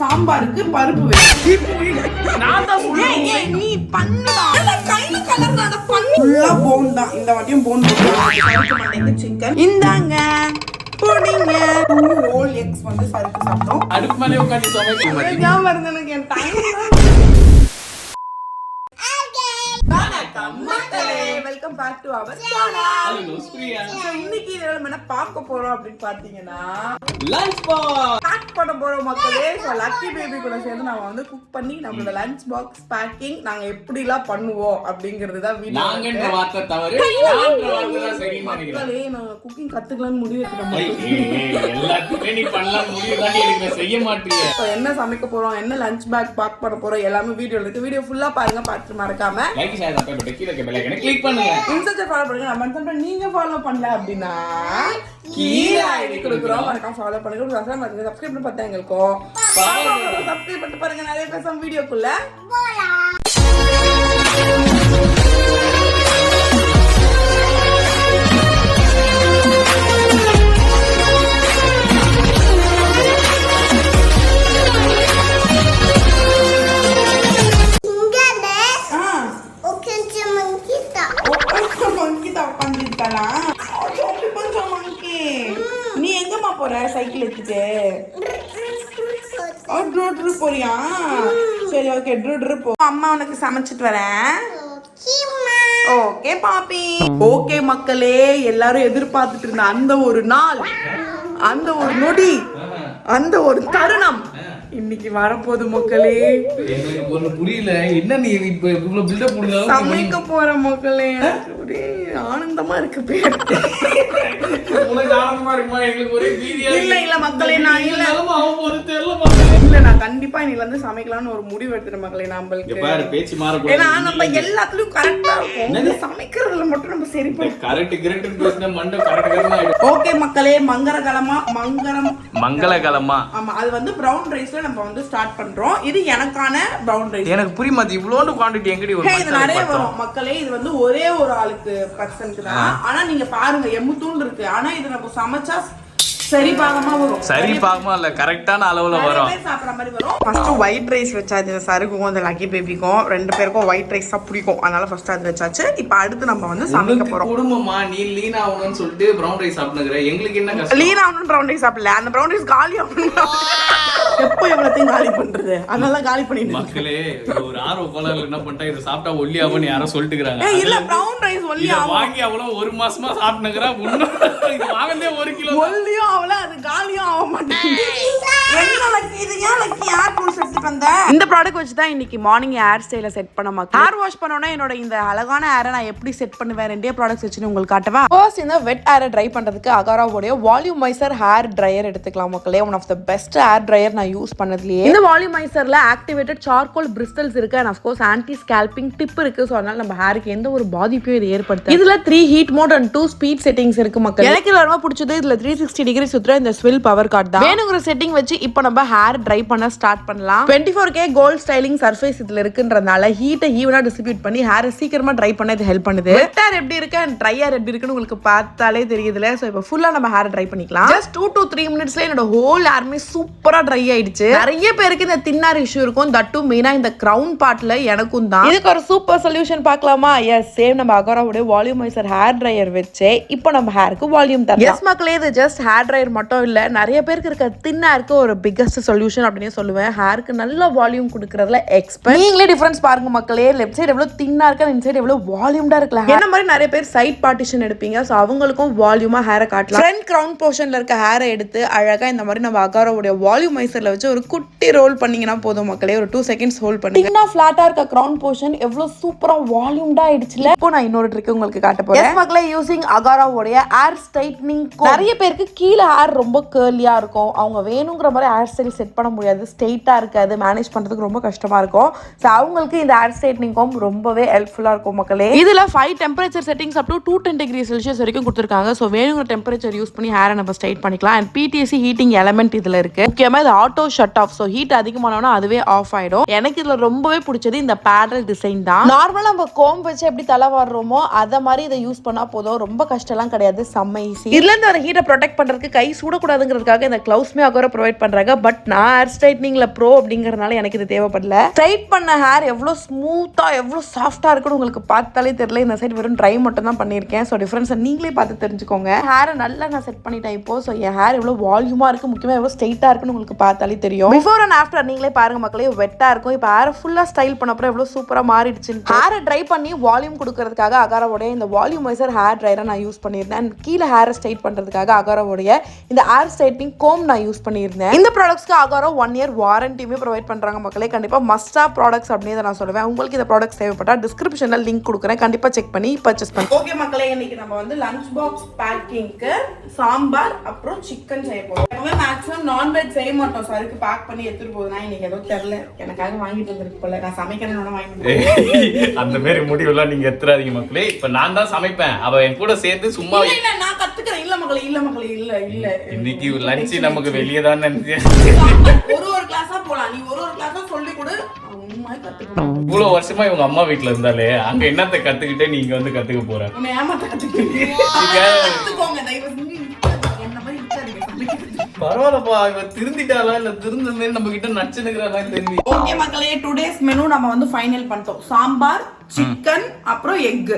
சாம்பாருக்கு பருப்பு வேணும். நான் தான் சொல்றேன் நீ பண்ணுடா. கையில கலர் நான் பண்ணி ஃபுல்லா போன் தான். இந்த வாட்டியும் போன் போடுறேன். சிக்கன் இந்தாங்க போடுங்க. 2 whole eggs வந்து சறுக்கு சாப்பிட்டோம். அடுப்பு மேலே உட்கார்ந்து சமைக்க ஞாபகம் வருது எனக்கு என் time. Welcome back to our channel. Hello ஸ்பிரியா. சோ இன்னைக்கு நம்ம என்ன பார்க்க போறோம் அப்படினு பாத்தீங்கன்னா லஞ்ச் பாக்ஸ் பேக் பண்ண போறோம் மக்களே. சோ லக்கி பேபி கூட சேர்ந்து நாம வந்து குக் பண்ணி நம்மளோட லஞ்ச் பாக்ஸ் பேக்கிங் நாங்க எப்படி எல்லாம் பண்ணுவோம் அப்படிங்கிறது தான் வீடியோ. நாங்கன்ற வார்த்தை தவறு, நாங்கன்ற வார்த்தை தான் சரின்னு நினைக்கிறேன். மக்களே நான் குக்கிங் கத்துக்கலாம்னு முடிவு எடுத்துட்டேன். எல்லாத்துக்குமே நீ பண்ணலாம் முடிவு தான் நீ செய்ய மாட்டீங்க. சோ என்ன சமைக்க போறோம், என்ன லஞ்ச் பேக் பேக் பண்ண போறோம் எல்லாமே வீடியோல இருக்கு. வீடியோ ஃபுல்லா பாருங்க, பார்த்து மறக்காம லைக் ஷேர் பண்ணி கீழ இருக்க பெல் ஐகானை கிளிக் பண்ணுங்க. இன்ஸ்டால ஃபாலோ பண்ணுங்க. நம்ம வந்து நீங்க ஃபாலோ பண்ணல அப்படினா கீழ ஐடி கொடுக்குறோம், மறக்காம ஃபாலோ பண்ணுங்க. சப்ஸ்கிரைப் பண்ணி பார்த்தா எங்களுக்கும் சப்ஸ்கிரைப் பண்ணி பாருங்க. நிறைய பேசலாம் வீடியோக்குள்ள போலாம். நீ எங்கம்மா போற சைக்கிள் எடுத்துட்டு? போறியா? சரி ஓகே, போ. அம்மா உனக்கு சமைச்சிட்டு வரேன். ஓகே பாப்பி. ஓகே மக்களே, எல்லாரும் எதிர்பார்த்துட்டு இருந்த அந்த ஒரு நாள், அந்த ஒரு நொடி, அந்த ஒரு தருணம் இன்னைக்கு வரப்போகுது மக்களே. எனக்கு ஒண்ணு புரியல, என்ன நீ இப்ப இவ்வளவு பில்டப் கொடுத்தாலும் சமைக்க போற மக்களே. ஒரே ஆனந்தமா இருக்கு. உனக்கு ஆனந்தமா இருக்குமா? எங்களுக்கு ஒரே பீதியா இல்ல இல்ல மக்களே, நான் இல்ல இல்ல நான் கண்டிப்பா இன்னைல இருந்து சமைக்கலாம்னு ஒரு முடிவு எடுத்துட்டேன் மக்களே. நம்மளுக்கு பாரு பேச்சு மாறக்கூடாது. ஏன்னா நம்ம எல்லாத்துலயும் கரெக்டா இருக்கும், சமைக்கிறதுல மட்டும் நம்ம சரி பண்ணி கரெக்ட் கரெக்ட் பேசினா மண்டை கரெக்ட் கரெக்டா ஆயிடும். ஓகே மக்களே, மங்களகலமா. ஆமா, அது வந்து பிரவுன் ரைஸ்ல நம்ம வந்து ஸ்டார்ட் பண்றோம். இது எனக்கான பிரவுன் ரைஸ். எனக்கு புரியுமா? இவ்வளவு குவாண்டிட்டி எங்கடி வரும்? இது நிறைய வரும் மக்களே. இது வந்து ஒரே ஒரு ஆளுக்கு பர்சன்ட் தான். ஆனா நீங்க பாருங்க எம்முத்தூள் இருக்கு. ஆனா இது நம்ம சமைச்சா சரி பாகமா வரும். சரி பாகமா இல்ல, கரெக்டான அளவுல வரும். சாப்பிடுற மாதிரி வரும். ஃபர்ஸ்ட் ஒயிட் ரைஸ் வச்சாச்சு. சருக்கும் அந்த லக்கி பேபிக்கும் 2 பேருக்கும் ஒயிட் ரைஸ் தான் பிடிக்கும், அதனால ஃபர்ஸ்ட் அது வச்சாச்சு. இப்போ அடுத்து நம்ம வந்து சமைக்க போறோம். குடும்பமா நீ லீன் ஆகணும்னு சொல்லிட்டு பிரவுன் ரைஸ் சாப்பிடுங்கற. எங்களுக்கு என்ன கஷ்டம்? லீன் ஆகணும்னு பிரவுன் ரைஸ் சாப்பிடல, அந்த பிரவுன் ரைஸ் காலி ஆகணும். எப்போ எவ்வளத்தையும் காலி பண்றது, அதனால காலி பண்ணிட்டு மக்களே. ஒரு ஆர்வ கோளாறுல என்ன பண்ணிட்டா இத சாப்பிட்டா ஒல்லி ஆகும்னு யாரோ சொல்லிட்டு இருக்காங்க. இல்ல பிரவுன் ரைஸ் ஒல்லி ஆகும். வாங்கி அவ்வளவு 1 மாசமா சாப்பிட்டுங்கற. இது வாங்கதே 1 கிலோ ஒல்லியும் ஆவல, அது காலியும் ஆக மாட்டேங்குது. இந்த ப்ராடக்ட் வச்சு தான் இன்னைக்கு மார்னிங் ஹேர் ஸ்டைல செட் பண்ண மாட்டேன். ஹேர் வாஷ் பண்ணோம்னா என்னோட இந்த அழகான ஹேரை நான் எப்படி செட் பண்ணுவேன், 2 ப்ராடக்ட்ஸ் வச்சு உங்களுக்கு காட்டவா. ஃபர்ஸ்ட் இந்த வெட் ஹேரை ட்ரை பண்றதுக்கு அகாராவோட வால்யூமைசர் ஹேர் ட்ரையர் எடுத்துக்கலாம் மக்களே. One of the best hair dryer நான் யூஸ் பண்ணதுலயே. இந்த வால்யூமைசர்ல ஆக்டிவேட்டட் சார்கோல் பிரிஸ்டல்ஸ் இருக்கு and of course anti scalping tip இருக்கு. சோ அதனால நம்ம ஹேருக்கு எந்த ஒரு பாதிப்பையும் இது ஏற்படுத்தாது. இதுல 3 heat mode and 2 speed settings இருக்கு மக்களே. எனக்கு ரொம்ப பிடிச்சது இதுல 360 டிகிரி சுத்துற இந்த ஸ்வில் பவர் கார்ட் தான். வேணுங்கிற செட்டிங் வச்சு இப்போ நம்ம ஹேர் ட்ரை பண்ண ஸ்டார்ட் பண்ணலாம். 24K கோல்ட் ஸ்டைலிங் சர்ஃபேஸ் இதுல இருக்குன்றதால ஹீட்டை ஈவனா டிஸ்ட்ரிபியூட் பண்ணி ஹேரை சீக்கிரமா ட்ரை பண்ண இது ஹெல்ப் பண்ணுது. வெட் ஹேர் எப்படி இருக்கு அண்ட் ட்ரை ஹேர் எப்படி இருக்குன்னு உங்களுக்கு பார்த்தாலே தெரியுதுல. சோ இப்போ ஃபுல்லா நம்ம ஹேர் ட்ரை பண்ணிக்கலாம். ஜஸ்ட் 2 to 3 மினிட்ஸ்ல என்னோட ஹோல் ஹேர்மே சூப்பரா ட்ரை ஆயிடுச்சு. நிறைய பேருக்கு இந்த தின்னார் இஷ்யூ இருக்கும், தட் மெயினா இந்த கிரவுன் பார்ட்ல எனக்கும் தான். இதுக்கு ஒரு சூப்பர் சொல்யூஷன் பார்க்கலாமா? எஸ், சேம் நம்ம அகாராவோட வால்யூமைசர் ஹேர் ட்ரையர் வச்சு இப்போ நம்ம ஹேருக்கு வால்யூம் தரலாம். எஸ் மக்களே, இது ஜஸ்ட் ஹேர் ட்ரையர் மட்டும் இல்ல, நிறைய பேருக்கு இருக்க தின் ஹேருக்கு ஒரு பிக்கஸ்ட் சொல்யூஷன் அப்படினே சொல்லுவேன். ஹேருக்கு நல்ல வால்யூம் கொடுக்கறதுல எக்ஸ்பர்ட். நீங்களே டிஃபரன்ஸ் பாருங்க மக்களே. லெஃப்ட் சைடு எவ்வளவு தின்னா இருக்கு, இந்த சைடு எவ்வளவு வால்யூம்டா இருக்குல. என்ன மாதிரி நிறைய பேர் சைட் பார்ட்டிஷன் எடுப்பீங்க, சோ அவங்களுக்கும் வால்யூமா ஹேரை காட்டலாம். ஃப்ரண்ட் கிரவுன் போர்ஷன்ல இருக்க ஹேரை எடுத்து அழகா இந்த மாதிரி நம்ம அகாராவோட வால்யூமைசர்ல வச்சு ஒரு குட்டி ரோல் பண்ணீங்கன்னா போதும் மக்களே. ஒரு 2 செகண்ட்ஸ் ஹோல்ட் பண்ணுங்க. தின்னா ஃபிளாட்டா இருக்க கிரவுன் போர்ஷன் எவ்வளவு சூப்பரா வால்யூம்டா ஆயிடுச்சுல. இப்போ நான் இன்னொரு ட்ரிக் உங்களுக்கு காட்ட போறேன். எஸ் மக்களே, யூசிங் அகாராவோட ஹேர் ஸ்ட்ரைட்னிங். நிறைய பேருக்கு கீழ ஹேர் ரொம்ப கர்லியா இருக்கும், அவங்க வேணுங்கிற மாதிரி ஹேர் ஸ்டைல் செட் பண்ண முடியாது, ஸ்ட்ரெயிட்டா இருக்காது, அதை மேனேஜ் பண்ணுறதுக்கு ரொம்ப கஷ்டமாக இருக்கும். ஸோ அவங்களுக்கு இந்த ஹேர் ஸ்ட்ரைட்னிங் கோம் ரொம்பவே ஹெல்ப்ஃபுல்லாக இருக்கும் மக்களே. இதில் 5 temperature settings up to 210 degree Celsius வரைக்கும் கொடுத்துருக்காங்க. ஸோ வேணுங்கிற டெம்பரேச்சர் யூஸ் பண்ணி ஹேரை நம்ம ஸ்ட்ரைட் பண்ணிக்கலாம். அண்ட் PTC ஹீட்டிங் எலமெண்ட் இதில் இருக்குது. முக்கியமாக இது auto shut off. So heat அதிகமானோன்னா அதுவே ஆஃப் ஆகிடும். எனக்கு இதில் ரொம்பவே பிடிச்சது இந்த பேடல் டிசைன் தான். நார்மலாக நம்ம கோம் வச்சு எப்படி தலை வாடுறோமோ அதை மாதிரி இதை யூஸ் பண்ணால் போதும். ரொம்ப கஷ்டம்லாம் கிடையாது, செம்ம ஈஸி. இதுலேருந்து ஒரு ஹீட்டை ப்ரொடெக்ட் பண்ணுறதுக்கு கை சூடக்கூடாதுங்கிறதுக்காக இந்த க்ளவுஸ்மே அகோரா ப்ரொவைட் பண்ணுறாங்க. பட் நான் ஹேர் ஸ்ட்ரைட்னிங்கில் ப்ரோ அப்படிங்கிறதுனால எனக்கு இது தேவைப்படல. ஸ்ட்ரைட் பண்ண ஹேர் எவ்வளோ ஸ்மூத்தாக எவ்வளோ சாஃப்டாக இருக்குன்னு உங்களுக்கு பார்த்தாலே தெரியல. இந்த சைடு வெறும் ட்ரை மட்டும் தான் பண்ணியிருக்கேன். ஸோ டிஃப்ரென்ஸை நீங்களே பார்த்து தெரிஞ்சுக்கோங்க. ஹேரை நல்லா நான் செட் பண்ணிட்டேன் இப்போ. ஸோ என் ஹேர் எவ்வளோ வால்யூமாக இருக்குது, முக்கியமாக எவ்வளோ ஸ்ட்ரைட்டாக இருக்குன்னு உங்களுக்கு பார்த்தாலே தெரியும். பிஃபோர் அண்ட் ஆஃப்டர் நீங்களே பாருங்க மக்களே, வெட்டாக இருக்கும். இப்போ ஹேரை ஃபுல்லாக ஸ்டைல் பண்ணப்பறம் எவ்வளோ சூப்பராக மாறிடுச்சு. ஹேரை ட்ரை பண்ணி வால்யூம் கொடுக்கறதுக்காக அகாராவோடைய இந்த வால்யூமைசர் ஹேர் ட்ரையரை நான் யூஸ் பண்ணியிருந்தேன். அண்ட் கீழே ஹேரை ஸ்ட்ரைட் பண்ணுறதுக்காக அகாராவோடைய இந்த ஹேர் ஸ்ட்ரைட்னிங் கோம் நான் யூஸ் பண்ணியிருந்தேன். இந்த ப்ராடக்ட்ஸ்க்கு அகாரா 1 இயர் வாரண்டியுமே ப்ரொவைட் பண்ணுறாங்க மக்களே. கண்டிப்பாக மஸ்டா ப்ராடக்ட்ஸ் அப்படின்னு நான் சொல்லுவேன். உங்களுக்கு இந்த ப்ராடக்ட்ஸ் தேவைப்பட்டால் டிஸ்கிரிப்ஷனில் லிங்க் கொடுக்குறேன், கண்டிப்பாக செக் பண்ணி பர்ச்சேஸ் பண்ணி. ஓகே மக்களே, இன்னைக்கு நம்ம வந்து லஞ்ச் பாக்ஸ் பேக்கிங்க்கு சாம்பார் அப்புறம் சிக்கன் செய்ய போகிறோம். நம்ம மேக்ஸிமம் நான்வெஜ் செய்ய மாட்டோம். சருக்கு பேக் பண்ணி எடுத்துட்டு போகுதுன்னா இன்னைக்கு எதுவும் தெரியல, எனக்காக வாங்கிட்டு வந்துருக்கு போல. நான் சமைக்கிறேன்னு வாங்கிட்டு அந்த மாதிரி முடிவுலாம் நீங்க எடுத்துறாதீங்க மக்களே. இப்ப நான் தான் சமைப்பேன், அவ என் கூட சேர்ந்து சும்மா இல்ல நான் கத்துக்கிறேன். இல்ல மக்களே, இல்ல மக்களே, இல்ல இல்ல இன்னைக்கு லஞ்ச் நமக்கு வெளியே தான் நினைச்சேன். ஒரு கிளாஸா போலாம். நீ ஒரு கிளாஸா சொல்லி கொடு, உண்மையா கத்துக்கணும். இவ்வளவு வருஷமா இவங்க அம்மா வீட்டுல இருந்தாலே அங்க என்னத்தை கத்துக்கிட்டே நீங்க வந்து கத்துக்க போற. உன்னை ஏமாத்த கத்துக்கோங்க தயவு செஞ்சு. என்ன மாதிரி இருக்காதீங்க. பரவாயில்லப்பா, இவ திருந்திட்டாளா இல்ல திருந்த மாதிரி நம்ம கிட்ட நச்சுனுக்குறாளா தெரியும். ஓகே மக்களே, டுடேஸ் மெனு நம்ம வந்து ஃபைனல் பண்ணிட்டோம். சாம்பார், சிக்கன் அப்புறம் எக்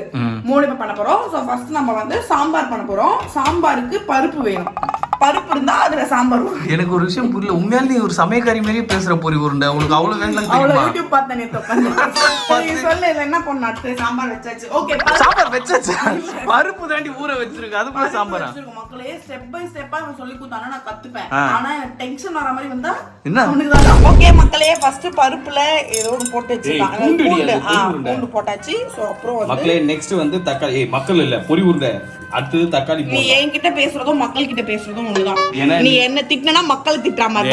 3 இப்ப பண்ண போறோம். சோ ஃபர்ஸ்ட் நம்ம வந்து சாம்பார் பண்ண போறோம். சாம்பாருக்கு பருப்பு வேணும். பருப்பு இருந்தா அதுல சாம்பார் வரும். எனக்கு ஒரு விஷயம் புரியல, உண்மையாலே நீ ஒரு சமயக்காரி மாதிரியே பேசுற பொறி உருண்டை. உனக்கு அவ்வளவு வேங்கலாம் அவ்வளவு தெரியுமா? யூடியூப் பார்த்தேன் நேத்து உட்கார்ந்து. சொல்ல இல்ல என்ன பண்ண அடுத்து சாம்பார் வச்சாச்சு. ஓகே சாம்பார் வச்சாச்சு. பருப்பு தாண்டி ஊற வச்சிருக்கு, அதுக்குள்ள சாம்பாரா? மக்களே ஸ்டெப் பை ஸ்டெப்பா நான் சொல்லி கொடுத்தானா நான் கத்துப்பேன். ஆனா எனக்கு டென்ஷன் வர மாதிரி வந்தா என்ன உனக்கு தான். ஓகே மக்களே, ஃபர்ஸ்ட் பருப்புல ஏதோ ஒன்னு போட்டு வச்சிருக்காங்க. பூண்டு போட்டாச்சு. சோ அப்புறம் வந்து மக்களே நெக்ஸ்ட் வந்து தக்காளி. மக்கள் இல்ல பொறி உருண்டை. அடுத்து தக்காளி. நீ என்கிட்ட பேசுறதும் மக்கள் கிட்ட பேசுறதும் ஒண்ணுதான். நீ என்ன திட்டினா மக்கள் திட்டுற மாதிரி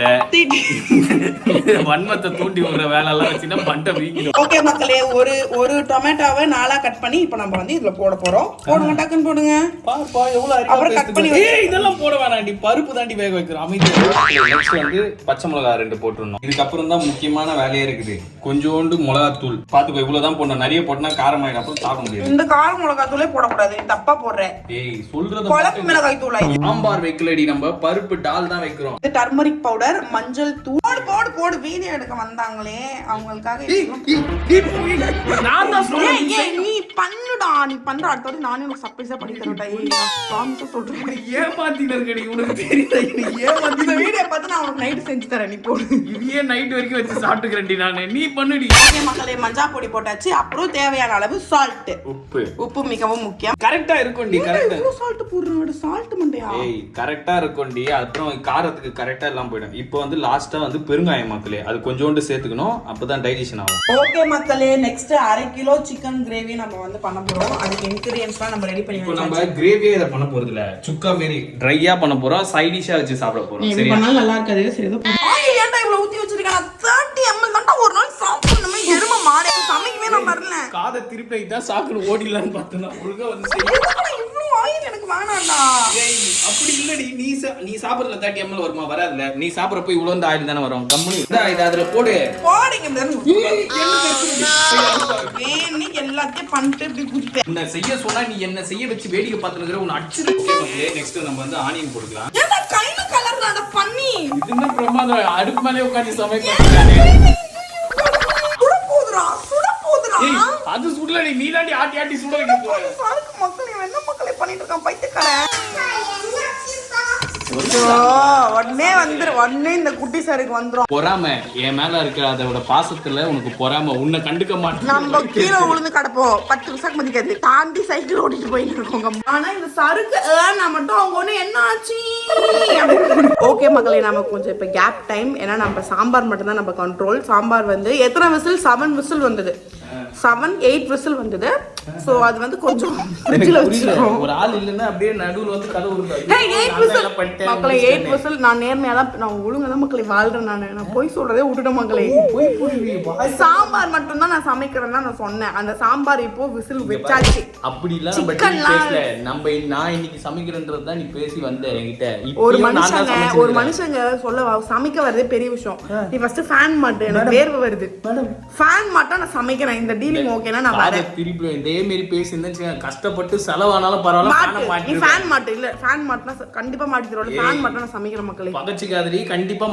தான். திட்டு வன்மத்தை தூண்டி விடுற வேலை எல்லாம் வச்சுன்னா மண்டை வீங்கிடும். ஓகே மக்களே, ஒரு டொமேட்டோவை 4 கட் பண்ணி இப்போ நம்ம வந்து இதுல போட போறோம். போடுங்க, டக்குன்னு போடுங்க. பாப்பா எவ்வளவு அறிவா அப்புறம் கட் பண்ணி இதெல்லாம் போட வேணாண்டி, பருப்பு தாண்டி வேக வைக்கிறோம். அமைதியா. நெக்ஸ்ட் வந்து பச்சை மிளகாய் 2 போட்டுறணும். இதுக்கு அப்புறம் தான் முக்கியமான வேலையே இருக்குது. கொஞ்சோண்டு மிளகாத்தூள் பாத்துக்கோ, இவ்வளவுதான் போடணும். நிறைய போட்டா காரமாயிடும், அப்புறம் சாப்பிட முடியாது. இந்த கார மிளகாய் தூளே போடக்கூடாது, தப்பா போடுறேன். ஏய் சொல்றது குழம்பு மிளகாய் தூள். சாம்பார் வைக்கலடி, நம்ம பருப்பு டால் தான் வைக்கிறோம். இது டர்மரிக் பவுடர், மஞ்சள் தூள். போடு போடு வீடியோ எடுக்க வந்தாங்களே அவங்களுக்காக. நான் தான் சொல்றேன், நீ பண்ணுடா, நீ பண்ற அடுத்த நானே உனக்கு சர்ப்ரைஸா பண்ணி தரேன். ப்ராமிஸா சொல்றேன். ஏமாத்தில இருக்கடி, உனக்கு தெரியல. ஏமாத்தி இந்த வீடியோ பார்த்து நான் உனக்கு நைட் செஞ்சு தரேன். நீ போடு. இவையே நைட் வரைக்கும் வச்சு சாப்பிட்டுக்கிறேன்டி நானு. நீ பண்ணுடி. ஓகே மக்களே, மஞ்சள் பொடி போட்டாச்சு. அப்புறம் தேவையான அளவு சால்ட். உப்பு மிகவும் முக்கியம். கரெக்டா இருக்கும்டி. கரெக்டா இவ்ளோ சால்ட் போடுறோட சால்ட் மண்டையா? ஏய் கரெக்டா இருக்கும்டி. அப்புறம் காரத்துக்கு கரெக்டா எல்லாம் போய்டும். இப்போ வந்து லாஸ்டா வந்து பெருங்காயம் மக்களே, அது கொஞ்சோண்டு சேர்த்துக்கணும், அப்பதான் டைஜஷன் ஆகும். ஓகே மக்களே, நெக்ஸ்ட் 1/2 கிலோ சிக்கன் கிரேவி நம்ம வந்து பண்ண போறோம். அதுக்கு இன்கிரிடியன்ட்ஸ்லாம் நம்ம ரெடி பண்ணி வச்சாச்சு. நம்ம கிரேவியே இத பண்ண போறது இல்ல, சுக்கா மாதிரி ட்ரையா பண்ண போறோம். சைட் டிஷ்ஷா வச்சு சாப்பிட போறோம். சரியா? பண்ணால நல்லா இருக்காது. சரி ஏதோ ஏன்டா இவ்வளவு ஊத்தி வச்சிருக்காங்க? 30 ml தான் ஒரு நாள் சாப்பிடணுமே. எரும மாடே சமைக்கவே நான் வரல. காதை திருப்பி தான் சாக்குன்னு ஓடிடலான்னு பார்த்தனா ஒழுங்கா வந்து இவ்ளோ ஆயில் எனக்கு வேணாம்டா. ஏய் அப்படி இல்லடி, நீ சாப்பிடுறதுல 30 ml வருமா? வராதுல. நீ சாப்பிடுறப்ப இவ்வளவு இந்த ஆயில் தானே வரும். கம்பெனி இத அதுல போடு. போடுங்க நீ எல்லாத்தையும் பண்ணிட்டு இப்படி குதிப்பேன். என்ன செய்ய சொன்னா நீ என்ன செய்ய வச்சு வேடிக்கை பார்த்துக்கிற உன்னை அடிச்சு. ஓகே நெக்ஸ்ட் நம்ம வந்து ஆனியன் போட்டுக்கலாம். ஏன்டா கையில கலர்றத பண்ணி? இது என்ன பிரமாதம், அடுப்பு மேலே உட்கார்ந்து சமைக்கிறானே. அது சுடலடி, நீ தாண்டி ஆட்டி ஆட்டி சுட வைக்க போற. மக்கள் என்ன மக்களே பண்ணிட்டு இருக்கான் பைத்தியக்காரன். உடனே இந்த குட்டி சாருக்கு வந்துரும் பொறாம. என் மேல இருக்கிற அதோட பாசத்துல உனக்கு பொறாம. உன்னை கண்டுக்க மாட்டேன். நம்ம கீழே விழுந்து கிடப்போம். 10 நிமிஷம் மதிக்காது. தாண்டி சைக்கிள் ஓட்டிட்டு போயிட்டு இருக்கோங்க. ஆனா இந்த சருக்கு நான் மட்டும் அவங்க ஒண்ணு என்ன ஆச்சு. ஓகே மக்களே, நம்ம கொஞ்சம் இப்ப கேப் டைம். ஏன்னா நம்ம சாம்பார் மட்டும் தான் நம்ம கண்ட்ரோல். சாம்பார் வந்து எத்தனை விசில்? 7 விசில் வந்தது. 7-8 விசில் வந்தது. சோ அது வந்து கொஞ்சம் ஃப்ரிட்ஜ்ல வச்சிருக்கோம். ஒரு ஆள் இல்லன்னா அப்படியே நடுவுல வந்து கதவு இருக்கு. ஏய் 8 விசில் மக்களே 8 விசில் நான் நேர்மையா தான் நான் ஒழுங்கா தான் மக்களே வாழ்றேன் நான் போய் சொல்றதே விட்டுட்டேன் மக்களே. போய் போடுவீங்க. சாம்பார் மட்டும் தான் நான் சமைக்கிறேன்னு தான் நான் சொன்னேன். அந்த சாம்பார் இப்போ விசில் வச்சாச்சு. அப்படி இல்ல நம்ம பேசல. நான் இன்னைக்கு சமைக்கிறேன்றது தான் நீ பேசி வந்த என்கிட்ட. ஒரு மனுஷங்க சொல்ல சமைக்க வரதே பெரிய விஷயம். நீ ஃபர்ஸ்ட் ஃபேன் மாட்டு எனக்கு வேர்வை வருது. ஃபேன் மாட்டா நான் சமைக்கிறேன். இந்த டீலிங் ஓகேனா நான் வரேன். திருப்பி இதே மாதிரி பேசியிருந்தேன் கஷ்டப்பட்டு செலவானாலும் பரவாயில்ல. நீ ஃபேன் மாட்டு இல்ல ஃபேன் மாட்டுனா கண்டிப்பா மாட்டி தரோல. ஃபேன் மாட்டா நான் சமைக்கிற மக்களே. பகச்சிக்காதடி கண்டிப்பா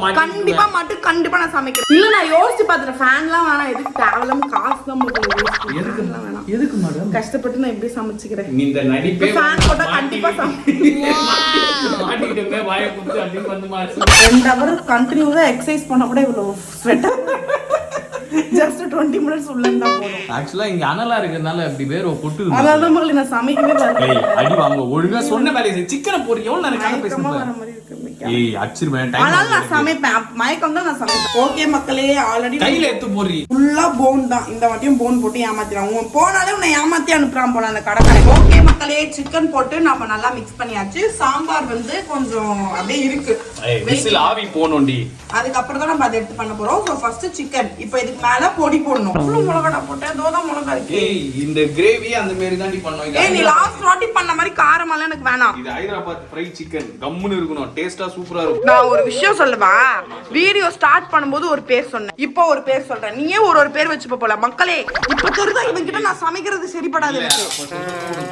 மாட்டு கண்டிப்பா நான் சமைக்கிறேன். இல்ல நான் யோசிச்சு பார்த்தேன் ஃபேன்லாம் வேணாம். எதுக்கு தேவலாம காசு தான் மக்களே. எதுக்குலாம் வேணாம். எதுக்கு மேடம் கஷ்டப்பட்டு நான் எப்படி சமைச்சிக்கிறேன். நீ இந்த நடிப்பே ஃபேன் போட்டா கண்டிப்பா மாட்டிக்கிட்டே வாயை குத்து அப்படி வந்து மார்ஸ் 2 hour கண்டினியூவா எக்சர்சைஸ் பண்ண கூட இவ்வளவு ஸ்வெட் just 20 minutes உள்ள இருந்தா போதும். ஆக்சுவலா இங்க அனலா இருக்கறனால அப்படி வேற கொட்டுது. அதனால தான் மக்களே நான் சமைக்கவே வரல. ஏய் அடி வாங்க ஒழுங்கா சொன்ன வேலைய செய். சிக்கன் போறீ எவ்வளவு நேரம் கதை பேசுறீங்க? ஏய் அச்சிருவேன் டைம். அதனால நான் சமைப்பேன். மயக்கம் தான் நான் சமைப்பேன். ஓகே மக்களே ஆல்ரெடி கையில எடுத்து போறீ. ஃபுல்லா போன் தான். இந்த வாட்டியும் போன் போட்டு ஏமாத்திறாங்க. போனாலே உன்னை ஏமாத்தி அனுப்புறான் போல அந்த கடைக்காரன். ஓகே மக்களே சிக்கன் போட்டு நாம நல்லா மிக்ஸ் பண்ணியாச்சு. சாம்பார் வந்து கொஞ்சம் அப்படியே இருக்கு. ஏய் விசில் ஆவி போணும்டி. அதுக்கு அப்புறம் தான் நம்ம அதை எடுத்து பண்ண போறோம். So first chicken. இப்போ இதுக்கு மேல பொடி போடணும். அவ்வளவு மிளகாடா போட்டேன். தோதா மிளகா இருக்கு. ஏய் இந்த கிரேவி அந்த மாதிரி தான்டி பண்ணுவீங்க. ஏய் நீ லாஸ்ட் வாட்டி பண்ண மாதிரி காரமால எனக்கு வேணாம். இது ஹைதராபாத் ஃப்ரை சிக்கன் கம்முன்னு இருக்கணும். டேஸ்டா சூப்பரா இருக்கும். நான் ஒரு விஷயம் சொல்லவா? வீடியோ ஸ்டார்ட் பண்ணும்போது ஒரு பேர் சொன்னேன். இப்போ ஒரு பேர் சொல்றேன். நீயே ஒரு பேர் வச்சுப்ப போல. மக்களே இப்போ தெரியுதா இவங்கிட்ட நான் சமைக்கிறது சரிப்படாது எனக்கு.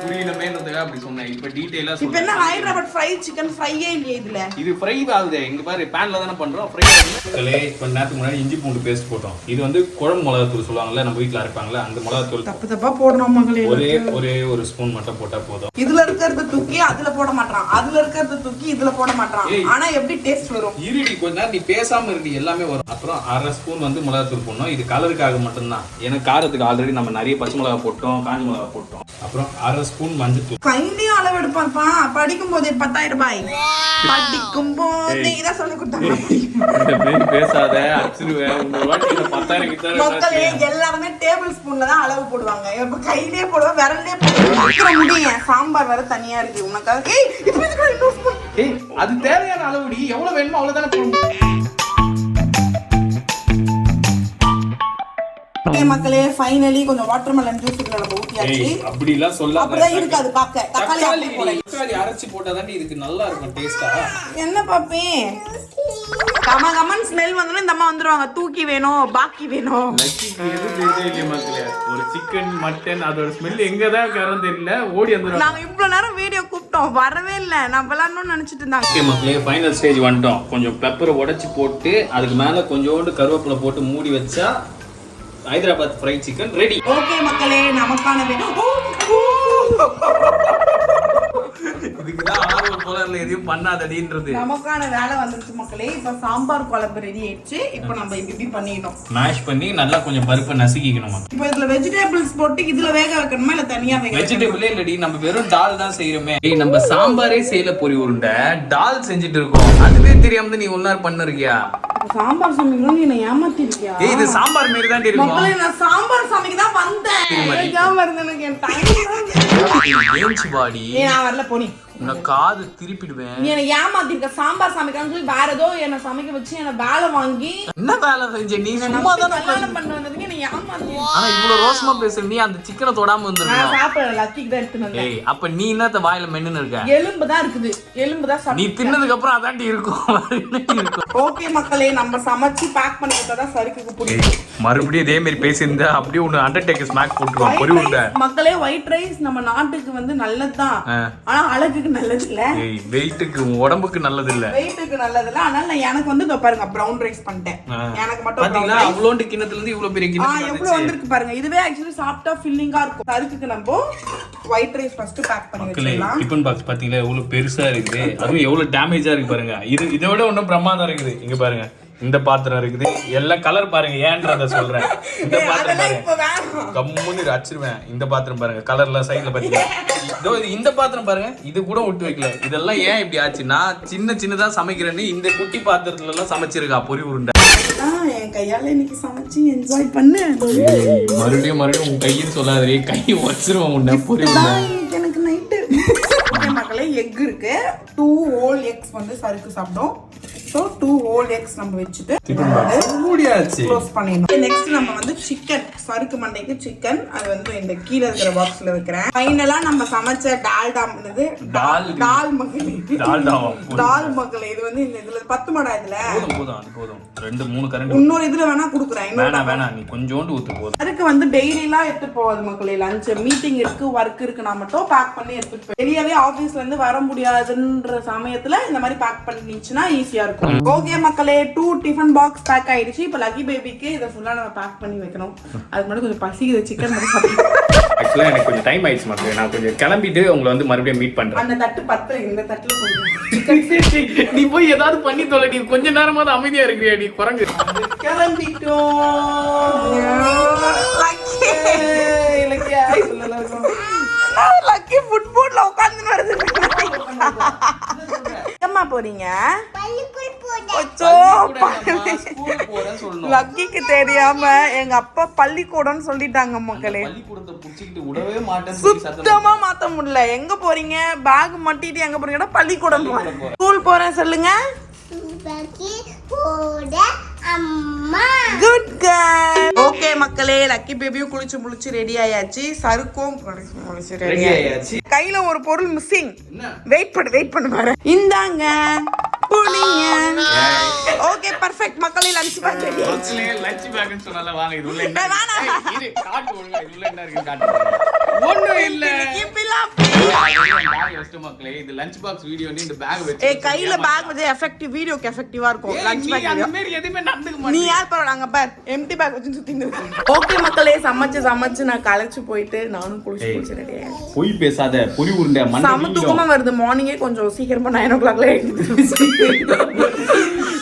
புரியலமேன்றதுக்காக அப்படி சொன்னேன். இப்போ டீடைலா சொல்றேன். இப்போ என்ன ஹைதராபாத் ஃப்ரை சிக்கன் ஃப்ரையே இல்லையே இதுல. இது ஃப்ரை ஆகுது. இங்க பாரு பேன்ல தான பண்றோம். ஃப்ரை ஆகுது. இப்போ நேரத்துக்கு முன்னாடி இஞ்சி பூண்டு பேஸ்ட் போட்டோம். இது வந்து குழம்பு மிளகாத்தூள் சொல்லுவாங்கல்ல நம்ம வீட்ல அரைப்பாங்கல்ல அந்த மிளகாத்தூள். தப்பா போடணும் மக்களே. ஒரே ஒரு ஸ்பூன் மட்டும் போட்டா போதும். இதுல இருக்கிறது தூக்கி அதுல போட மாட்டான். அதுல இருக்கிறது தூக்கி இதுல போட மாட்டான். ஆனா எப்படி டேஸ்ட் வரும்? இருடி கொஞ்ச நேரம் நீ பேசாம இருடி எல்லாமே வரும். அப்புறம் 1/2 ஸ்பூன் வந்து மிளகாத்தூள் போடணும். இது கலருக்காக மட்டும்தான். ஏன்னா காரத்துக்கு ஆல்ரெடி நம்ம நிறைய பச்சை மிளகா போட்டோம், காஞ்ச மிளகா போட்டோம். அப்புறம் 1/2 ஸ்பூன் மஞ்சள். கையிலேயே அளவு எடுப்பான்ப்பா. படிக்கும் போதே 10,000 ரூபாய். படிக்கும் போதே இதான் சொல்லி கொடுத்தாங்க. பேசாத அடிச்சிருவேன். ஒரு வாட்டி 10,000 கிட்ட மக்களே எல்லாருமே டேபிள் ஸ்பூன்ல தான் அளவு போடுவாங்க. இப்ப கையிலேயே போடுவோம், விரல்லே போடுவோம். முடியும் சாம்பார் வேற தனியா இருக்கு உனக்காக. ஏய் இப்போ இதுக்கு இன்னொரு ஸ்பூன். ஏய் அது தேவையான அளவுடி. எவ்வளவு வேணுமோ அவ்வளவுதானே போடணும். மக்களே ஃபைனலி கொஞ்சம் வாட்டர்மெலன் ஜூஸ் இதுல நம்ம ஊத்தியாச்சு. அப்படி எல்லாம் சொல்லாத. அப்படிதான் இருக்காது பாக்க. தக்காளி அரைச்சி போட்டாதான் இதுக்கு நல்லா இருக்கும் டேஸ்டா. என்ன பாப்பே கமகமன் ஸ்மெல் வந்தா இந்த அம்மா வந்துருவாங்க. தூக்கி வேணும் பாக்கி வேணும். லக்கிக்கு எது தெரியல மக்களே. ஒரு சிக்கன் மட்டன் அதோட ஸ்மெல் எங்க தான் கரம் தெரியல ஓடி வந்துரும். நாங்க இவ்வளவு நேரம் வீடியோ கூப்பிட்டோம் வரவே இல்ல. நான் விளையாடணும்னு நினைச்சிட்டு இருந்தாங்க. ஓகே மக்களே ஃபைனல் ஸ்டேஜ் வந்துட்டோம். கொஞ்சம் பெப்பரை உடைச்சு போட்டு அதுக்கு மேல கொஞ்சோண்டு கருவேப்பிலை போட்டு மூடி வச்சா Hyderabad fry chicken ready. Okay மக்களே நமக்கான இதுக்குதான் ஆர்வம் போலர்ல எதையும் பண்ணாதடின்றது. நமக்கான வேலை வந்துருச்சு மக்களே. இப்ப சாம்பார் குழம்பு ரெடி ஆயிடுச்சு. இப்போ நம்ம இப்படி பண்ணிடணும். மேஷ் பண்ணி நல்லா கொஞ்சம் பருப்பை நசுக்கிக்கணும். இப்போ இதுல வெஜிடபிள்ஸ் போட்டு இதுல வேக வைக்கணுமா இல்ல தனியா வேக? வெஜிடபிளே இல்லடி நம்ம வெறும் டால் தான் செய்யறோமே. ஏய் நம்ம சாம்பாரே செய்யல பொரி உருண்டை டால் செஞ்சுட்டு இருக்கோம். அதுவே தெரியாம நீ ஒன்னார் பண்ணிருக்கியா? சாம்பார் சமைக்கணும் நீ ஏமாத்தி இருக்கியா? ஏய் இது சாம்பார் மாதிரி தான் இருக்கும். மக்களே நான் சாம்பார் சமைக்க தான் வந்தேன். ஏன் வருது எனக்கு டைம் ஏஞ்சி பாடி. நான் வரல போனி. உனக்கு காது திருப்பிடுவேன். நீ என்ன ஏமாத்திருக்க. சாம்பார் சமைக்கணும்னு சொல்லி வேற ஏதோ என்ன சமைக்க வச்சு என்ன வேலை வாங்கி என்ன வேலை செஞ்ச நீ? சும்மா தான் கல்யாணம் பண்ண வந்ததுக்கு நீ ஏமாத்தி. ஆனா இவ்வளவு ரோசமா பேசுற நீ அந்த சிக்கனை தொடாம வந்துருக்க. நான் சாப்பிடல லக்கிக்கு தான் எடுத்து வந்தேன். ஏய் அப்ப நீ என்னத்த வாயில மென்னுன்னு இருக்க? எலும்பு தான் இருக்குது. எலும்பு தான் சாப்பிடு. நீ தின்னதுக்கு அப்புறம் அதாண்டி இருக்கும். ஓகே மக்களே நம்ம சமைச்சு பேக் பண்ணி கொடுத்தா சரிக்கு பிடிக்கும். மறுபடியும் இதே மாதிரி பேசியிருந்தா அப்படியே ஒன்னு அண்டர்டேக்கர் ஸ்மாக் போட்டுருவான் பொரி உருண்டை. மக்களே ஒயிட் ரைஸ் நம்ம நாட்டுக்கு வந்து நல்லதுதான். ஆனா அழகுக்கு நல்லது இல்ல. ஏய் வெயிட்டுக்கு உடம்புக்கு நல்லது இல்ல. வெயிட்டுக்கு நல்லது இல்ல. அதனால நான் எனக்கு வந்து இதோ பாருங்க பிரவுன் ரைஸ் பண்ணிட்டேன். எனக்கு மட்டும் பாத்தீங்களா அவ்வளோண்டு கிண்ணத்துல இருந்து இவ்வளவு பெரிய கிண்ணம் எவ்வளவு வந்திருக்கு பாருங்க. இதுவே एक्चुअली சாஃப்ட்டா ஃபில்லிங்கா இருக்கும். சருக்கு நம்ம ஒயிட் ரைஸ் ஃபர்ஸ்ட் பேக் பண்ணி வச்சிடலாம். டிபன் பாக்ஸ் பாத்தீங்களா எவ்வளவு பெருசா இருக்குது. அதுவும் எவ்வளவு டேமேஜா இருக்கு பாருங்க. இதை விட ஒன்னும் பிரமாதம் இருக்குது. இங்க பாருங்க இந்த பாத்திரம் இருக்குது. எல்லாம் கலர் பாருங்க ஏன்றத சொல்றேன். இந்த பாத்திரம் பாருங்க கம்முன்னு அடிச்சிருவேன். இந்த பாத்திரம் பாருங்க கலர்லாம் சைடுல பாத்தீங்கன்னா இந்த பாத்திரம் பாருங்க இது கூட விட்டு வைக்கல. இதெல்லாம் ஏன் இப்படி ஆச்சுன்னா சின்னதா சமைக்கிறேன்னு இந்த குட்டி பாத்திரத்துல எல்லாம் சமைச்சிருக்கா பொரி உருண்டை. என் கையால இன்னைக்கு சமைச்சு என்ஜாய் பண்ணு. மறுபடியும் உன் கையின்னு சொல்லாதே, கை வச்சிருவோம் உன்னை பொரியல். இன்னைக்கு எனக்கு நைட்டு. ஓகே மக்களே, எக் இருக்கு. 2 whole eggs வந்து சருக்கு சாப்பிடும். ஸோ 2 whole eggs நம்ம வச்சுட்டு மூடியாச்சு. க்ளோஸ் பண்ணிடணும். நெக்ஸ்ட் நம்ம வந்து சிக்கன், சருக்கு மண்டைக்கு சிக்கன், அது வந்து இந்த கீழே இருக்கிற பாக்ஸ்ல வைக்கிறேன். ஃபைனலா நம்ம சமைச்ச டால்டா என்னது டால் மக்களே, டால் மக்களே. இது வந்து இந்த இதுல 10 மடா இதுல போதும் 2-3 கரண்ட். இன்னொரு இதுல வேணா குடுக்குறேன். வேணாம் நீ கொஞ்சோண்டு ஊத்து போதும். அதுக்கு வந்து டெய்லிலாம் எடுத்து போகாது மக்களே. லஞ்ச் மீட்டிங் இருக்கு, ஒர்க் இருக்குன்னா மட்டும் பேக் பண்ணி எடுத்துட்டு போய் வெளியவே ஆபீஸ்ல இருந்து வர முடியாதுன்ற சமயத்துல இந்த மாதிரி பேக் பண்ணிச்சுன்னா ஈஸியா இருக்கும். ஓகே மக்களே, 2 டிஃபன் பாக்ஸ் பேக் ஆயிடுச்சு. இப்போ லக்கி பேபிக்கு இதை ஃபுல்லா நம்ம பேக் பண்ணி வைக்கணும். அதுக்கு முன்னாடி கொஞ்சம் பசிக்குது, சிக்கன் மட்டும் சாப்பிட்டு. ஆக்சுவலா எனக்கு கொஞ்சம் டைம் ஆயிடுச்சு மக்களே. நான் கொஞ்சம் கிளம்பிட்டு உங்களை வந்து மறுபடியும் மீட் பண்றேன். அந்த தட்டு 10, இந்த தட்டுல கொஞ்சம் நீ போய் ஏதாவது பண்ணி தொலை. நீ கொஞ்ச நேரமாவது அமைதியா இருக்கிறியா நீ குரங்கு? கிளம்பிட்டோம். லக்கி ஃபுட்போர்ட்ல உட்கார்ந்து வருது. எம்மா போறீங்க? லக்கிக்கு தெரியாம எங்க அப்பா பள்ளிக்கூடம்னு சொல்லிட்டாங்க மக்களே. சுத்தமா மாத்த முடியல. எங்க போறீங்க? பேக் மாட்டிட்டு எங்க போறீங்கன்னா பள்ளிக்கூடம் போறேன். ஸ்கூல் போறேன் சொல்லுங்க. Good girl. ஓகே மக்களே, லக்கி பேபியும் குளிச்சு முழிச்சு ரெடி ஆயாச்சு. சருக்கும் குளிச்சு ரெடி ஆயாச்சு. கையில ஒரு பொருள் மிஸ்ஸிங். வெயிட் பண்ணு பாரு. இந்தாங்க புடிங்க. ஓகே பர்ஃபெக்ட் மக்களே, லஞ்ச் பேக் ரெடி ஆச்சு. லஞ்ச் பேக்னு சொன்னால வாங்க இது உள்ள என்ன இது காட்டு ஒழுங்கா இது உள்ள என்ன இருக்கு காட்டு. ஒண்ணும் இல்ல. இப்பலாம் மக்களே, இது லஞ்ச் பாக்ஸ் வீடியோ இந்த பேக் வச்சு கையில பேக் வச்சு எஃபெக்டிவ் வீடியோக்கு எஃபெக்டிவா இருக்கும். லஞ்ச் பேக் அந்த மாதிரி எதுமே நடந்துக்க மாட்டே. நீ யார் பரவாங்க பார், எம்டி பேக் வச்சு சுத்திட்டு இருக்க. ஓகே மக்களே, சமைச்சு நான் களைச்சு போயிட்டு நானும் குளிச்சு ரெடி ஆயிட்டேன். போய் பேசாத, பொரி உருண்டை மண்ணு சம தூக்கமா வருது. மார்னிங்கே கொஞ்சம் சீக்கிரமா 9 o'clockல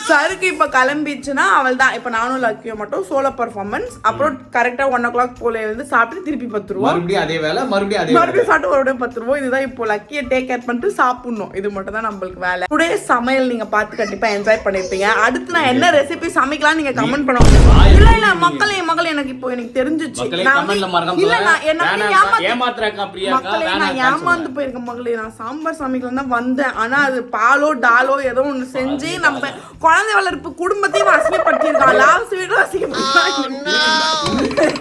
சருக்கு இப்ப கிளம்பிச்சுன்னா அவள் தான். இப்ப நானும் லக்கியோ மட்டும் சோலோ பெர்ஃபார்மன்ஸ். அப்புறம் கரெக்டா 1 o'clock போல இருந்து சாப்பிட்டு திருப்பி 10 ரூபா மறுபடியும் அதே வேலை, மறுபடியும் சாப்பிட்டு ஒரு 10 ரூபா. இதுதான் இப்போ லக்கியை டேக் கேர் பண்ணிட்டு சாப்பிடணும். இது மட்டும் தான் நம்மளுக்கு வேலை. டுடே சமையல் நீங்க பார்த்து கண்டிப்பா என்ஜாய் பண்ணிருப்பீங்க. அடுத்து நான் என்ன ரெசிபி சமைக்கலாம் நீங்க கமெண்ட் பண்ணுங்க. இல்ல மக்களே எனக்கு இப்போ எனக்கு தெரிஞ்சிச்சு. நான் ஏமாந்து போயிருக்கேன் மக்களே. நான் சாம்பார் சமைக்கலாம் தான் வந்தேன். ஆனா அது பாலோ டாலோ ஏதோ ஒண்ணு செஞ்சு நம்ம குழந்தை வளர்ப்பு குடும்பத்தையும் அசிங்கப்படுத்திருக்கான். Last video அசிங்கப்படுத்திருக்காங்க.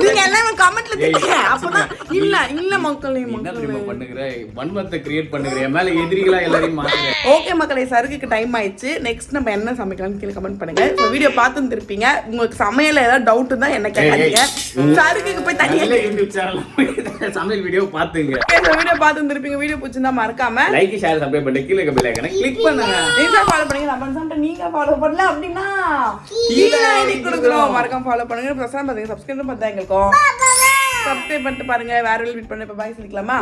நீங்க எல்லாம் கமெண்ட்ல தெரியுங்க. அப்பதான் இல்ல மக்களே பண்ணுகிற வன்மத்தை கிரியேட் பண்ணுகிற மேல எதிரிகளா எல்லாரையும் மாத்துற. ஓகே மக்களே, சருக்குக்கு டைம் ஆயிடுச்சு. நெக்ஸ்ட் நம்ம என்ன சமைக்கலாம்னு கீழே கமெண்ட் பண்ணுங்க. சோ வீடியோ பார்த்துட்டு இருப்பீங்க. உங்களுக்கு சமையல்ல ஏதாவது டவுட் இருந்தா என்ன கேட்காதீங்க. சருக்குக்கு போய் தனியா யூடியூப் சேனல்ல சமையல் வீடியோ பாத்துங்க. இந்த வீடியோ பார்த்துட்டு இருப்பீங்க. வீடியோ பிடிச்சிருந்தா மறக்காம லைக் ஷேர் சப்ஸ்கிரைப் பண்ணி கீழ பெல் ஐகானை கிளிக் பண்ணுங்க. நீங்க ஃபாலோ பண்ணுங்க. நம்ம சம்ட நீங்க ஃபாலோ பண்ணல அப்படினா கீழ ஐடி கொடுக்குறோம். மறக்காம ஃபாலோ பண்ணுங்க. பிரசன்னா பாருங்க, சப்ஸ்கிரைப் பண்ணா எங்களுக்கும் சப்ஸ்கிரைப் பண்ணிட்டு பாருங்க. வேற ஒரு மீட் பண்ணி பை சொல்லிக்கலாமா?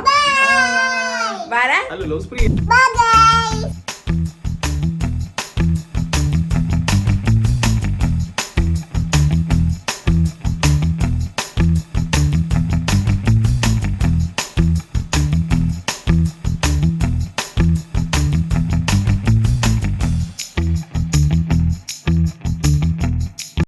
வேற hello love spree. Bye guys.